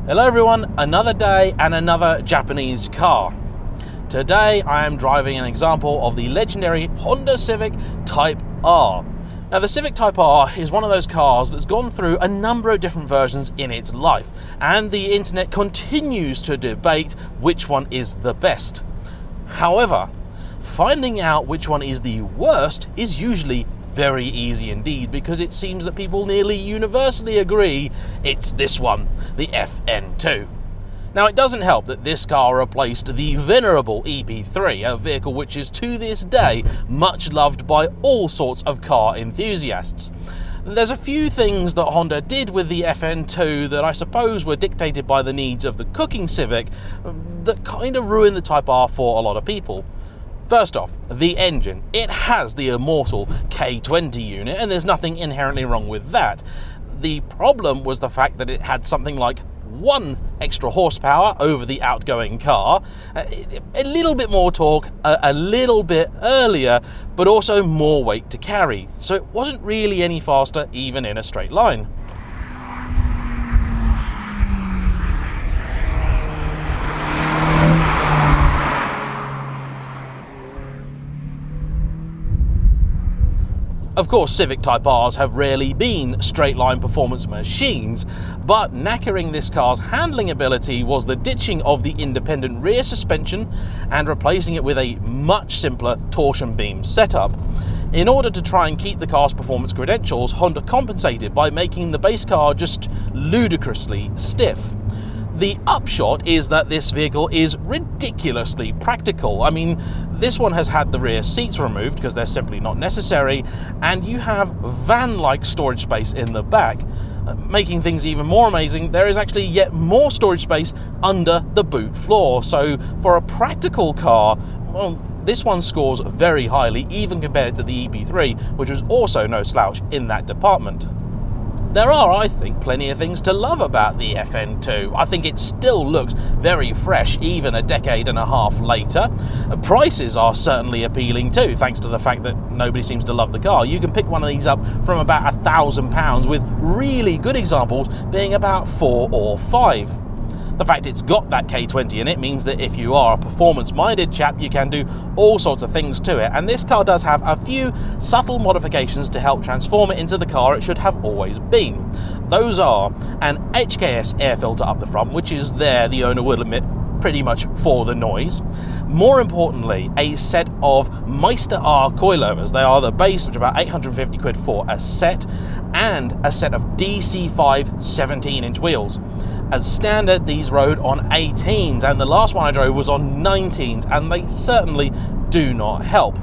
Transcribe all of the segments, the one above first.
Hello everyone, another day and another Japanese car. Today I am driving an example of the legendary Honda Civic Type R. Now the Civic Type R is one of those cars that's gone through a number of different versions in its life, and the internet continues to debate which one is the best. However, finding out which one is the worst is usually very easy indeed, because it seems that people nearly universally agree it's this one, the FN2. Now it doesn't help that this car replaced the venerable EP3, a vehicle which is to this day much loved by all sorts of car enthusiasts. There's a few things that Honda did with the FN2 that I suppose were dictated by the needs of the cooking Civic that kind of ruined the Type R for a lot of people. First off, the engine. It has the immortal K20 unit, and there's nothing inherently wrong with that. The problem was the fact that it had something like 1 extra horsepower over the outgoing car, a little bit more torque, a little bit earlier, but also more weight to carry. So it wasn't really any faster, even in a straight line. Of course, Civic Type Rs have rarely been straight-line performance machines, but knackering this car's handling ability was the ditching of the independent rear suspension and replacing it with a much simpler torsion beam setup. In order to try and keep the car's performance credentials, Honda compensated by making the base car just ludicrously stiff. The upshot is that this vehicle is ridiculously practical. I mean, this one has had the rear seats removed because they're simply not necessary, and you have van-like storage space in the back. Making things even more amazing, there is actually yet more storage space under the boot floor. So for a practical car, well, this one scores very highly, even compared to the EP3, which was also no slouch in that department. There are, I think, plenty of things to love about the FN2. I think it still looks very fresh, even a decade and a half later. Prices are certainly appealing too, thanks to the fact that nobody seems to love the car. You can pick one of these up from about £1,000, with really good examples being about 4 or 5. The fact it's got that K20 in it means that if you are a performance-minded chap, you can do all sorts of things to it, and this car does have a few subtle modifications to help transform it into the car it should have always been. Those are an HKS air filter up the front, which is there, the owner will admit, pretty much for the noise. More importantly, a set of Meister R coilovers. They are the base, which are about 850 quid for a set, and a set of DC5 17-inch wheels. As standard, these rode on 18s, and the last one I drove was on 19s, and they certainly do not help.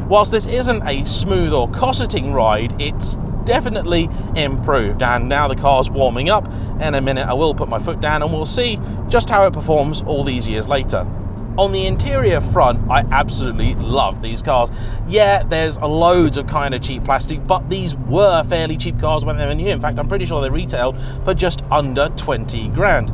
Whilst this isn't a smooth or cosseting ride, it's definitely improved, and now the car's warming up. In a minute I will put my foot down and we'll see just how it performs all these years later. On the interior front, I absolutely love these cars. Yeah, there's loads of kind of cheap plastic, but these were fairly cheap cars when they were new. In fact, I'm pretty sure they retailed for just under 20 grand.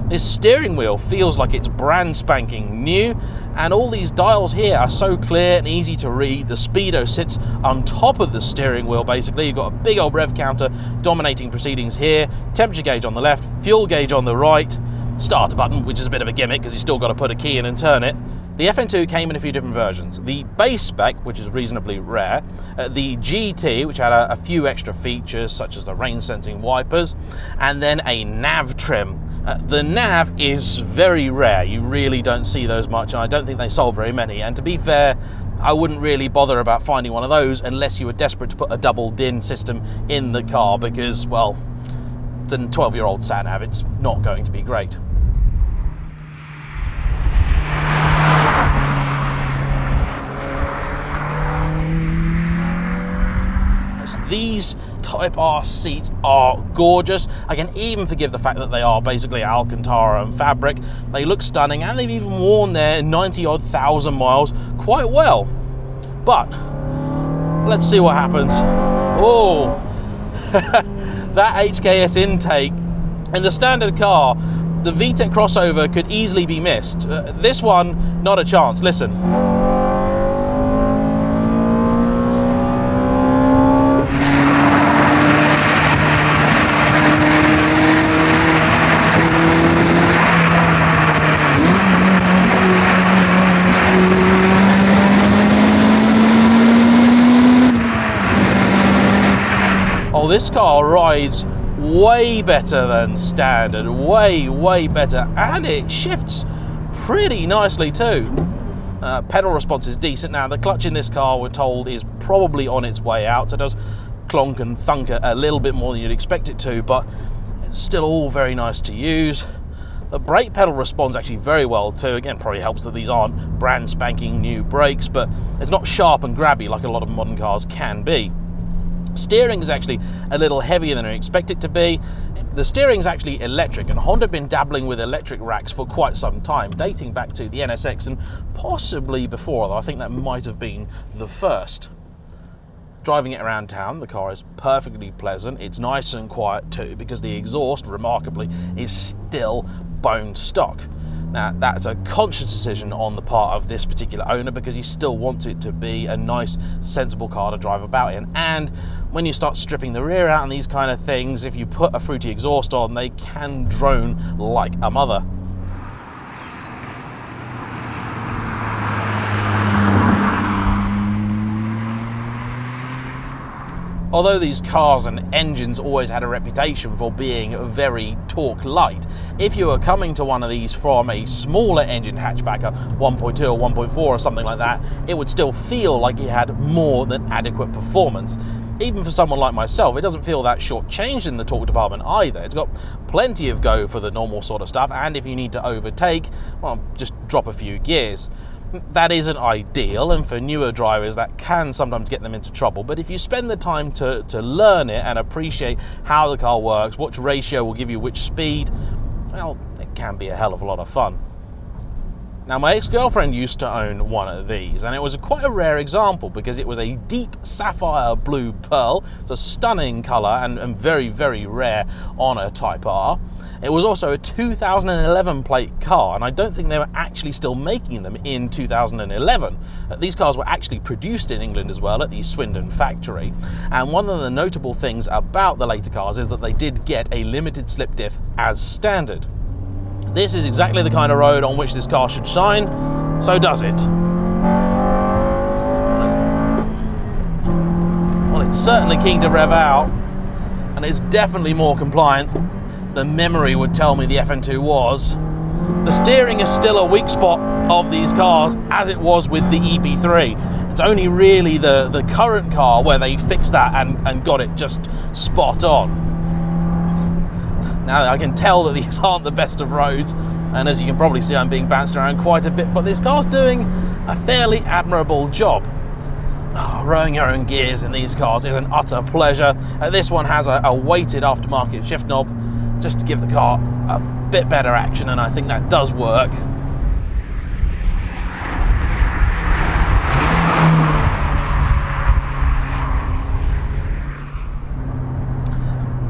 This steering wheel feels like it's brand spanking new, and all these dials here are so clear and easy to read. The speedo sits on top of the steering wheel basically. You've got a big old rev counter dominating proceedings here, temperature gauge on the left, fuel gauge on the right, start button, which is a bit of a gimmick because you still got to put a key in and turn it. The FN2 came in a few different versions. The base spec, which is reasonably rare, the GT, which had a few extra features such as the rain sensing wipers, and then a nav trim. The nav is very rare. You really don't see those much, and I don't think they sold very many. And to be fair, I wouldn't really bother about finding one of those unless you were desperate to put a double DIN system in the car, because, well, it's a 12-year-old sat nav. It's not going to be great. These Type R seats are gorgeous. I can even forgive the fact that they are basically Alcantara and fabric. They look stunning, and they've even worn their 90-odd thousand miles quite well. But let's see what happens. Oh, that HKS intake in the standard car, the VTEC crossover could easily be missed. This one, not a chance. Listen. Oh, this car rides way better than standard, way better, and it shifts pretty nicely too. Pedal response is decent. Now, the clutch in this car, we're told, is probably on its way out, so it does clonk and thunk a little bit more than you'd expect it to, but it's still all very nice to use. The brake pedal responds actually very well too. Again, probably helps that these aren't brand spanking new brakes, but it's not sharp and grabby like a lot of modern cars can be. Steering is actually a little heavier than I expect it to be. The steering is actually electric, and Honda have been dabbling with electric racks for quite some time, dating back to the NSX and possibly before, although I think that might have been the first. Driving it around town, the car is perfectly pleasant. It's nice and quiet too, because the exhaust, remarkably, is still bone stock. Now, that's a conscious decision on the part of this particular owner, because he still wants it to be a nice, sensible car to drive about in. And when you start stripping the rear out and these kind of things, if you put a fruity exhaust on, they can drone like a mother. Although these cars and engines always had a reputation for being very torque light, if you were coming to one of these from a smaller engine hatchback, a 1.2 or 1.4 or something like that, it would still feel like it had more than adequate performance. Even for someone like myself, it doesn't feel that shortchanged in the torque department either. It's got plenty of go for the normal sort of stuff, and if you need to overtake, well, just drop a few gears. That isn't ideal, and for newer drivers that can sometimes get them into trouble, but if you spend the time to learn it and appreciate how the car works, which ratio will give you which speed, well, it can be a hell of a lot of fun. Now, my ex-girlfriend used to own one of these, and it was quite a rare example because it was a deep sapphire blue pearl. It's a stunning colour and very, very rare on a Type R. It was also a 2011 plate car, and I don't think they were actually still making them in 2011. These cars were actually produced in England as well at the Swindon factory. And one of the notable things about the later cars is that they did get a limited slip diff as standard. This is exactly the kind of road on which this car should shine, so does it. Well, it's certainly keen to rev out, and it's definitely more compliant than memory would tell me the FN2 was. The steering is still a weak spot of these cars, as it was with the EP3. It's only really the current car where they fixed that and got it just spot on. Now, I can tell that these aren't the best of roads, and as you can probably see, I'm being bounced around quite a bit, but this car's doing a fairly admirable job. Oh, rowing your own gears in these cars is an utter pleasure. This one has a weighted aftermarket shift knob just to give the car a bit better action, and I think that does work.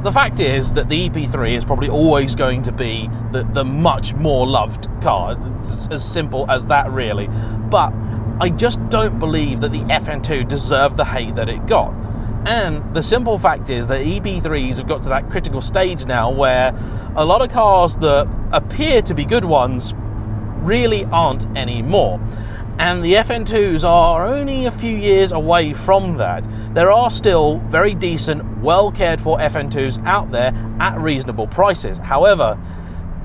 The fact is that the EP3 is probably always going to be the much more loved car. It's as simple as that, really. But I just don't believe that the FN2 deserved the hate that it got. And the simple fact is that EP3s have got to that critical stage now where a lot of cars that appear to be good ones really aren't anymore. And the FN2s are only a few years away from that. There are still very decent, well cared for FN2s out there at reasonable prices. However,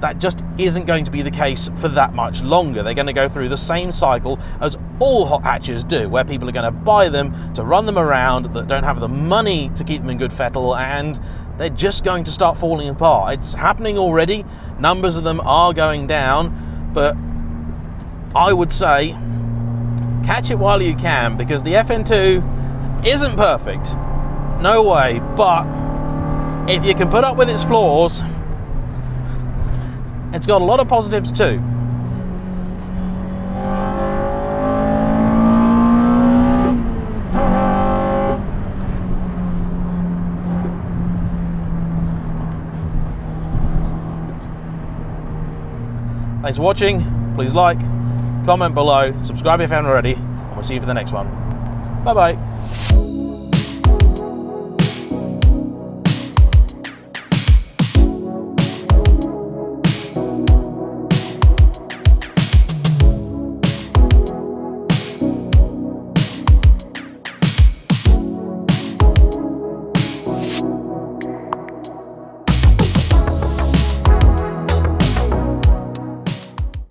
that just isn't going to be the case for that much longer. They're going to go through the same cycle as all hot hatches do, where people are going to buy them to run them around that don't have the money to keep them in good fettle, and they're just going to start falling apart. It's happening already. Numbers of them are going down, but I would say catch it while you can, because the FN2 isn't perfect. No way, but if you can put up with its flaws, it's got a lot of positives too. Thanks for watching. Please like, comment below, subscribe if you haven't already, and we'll see you for the next one. Bye bye.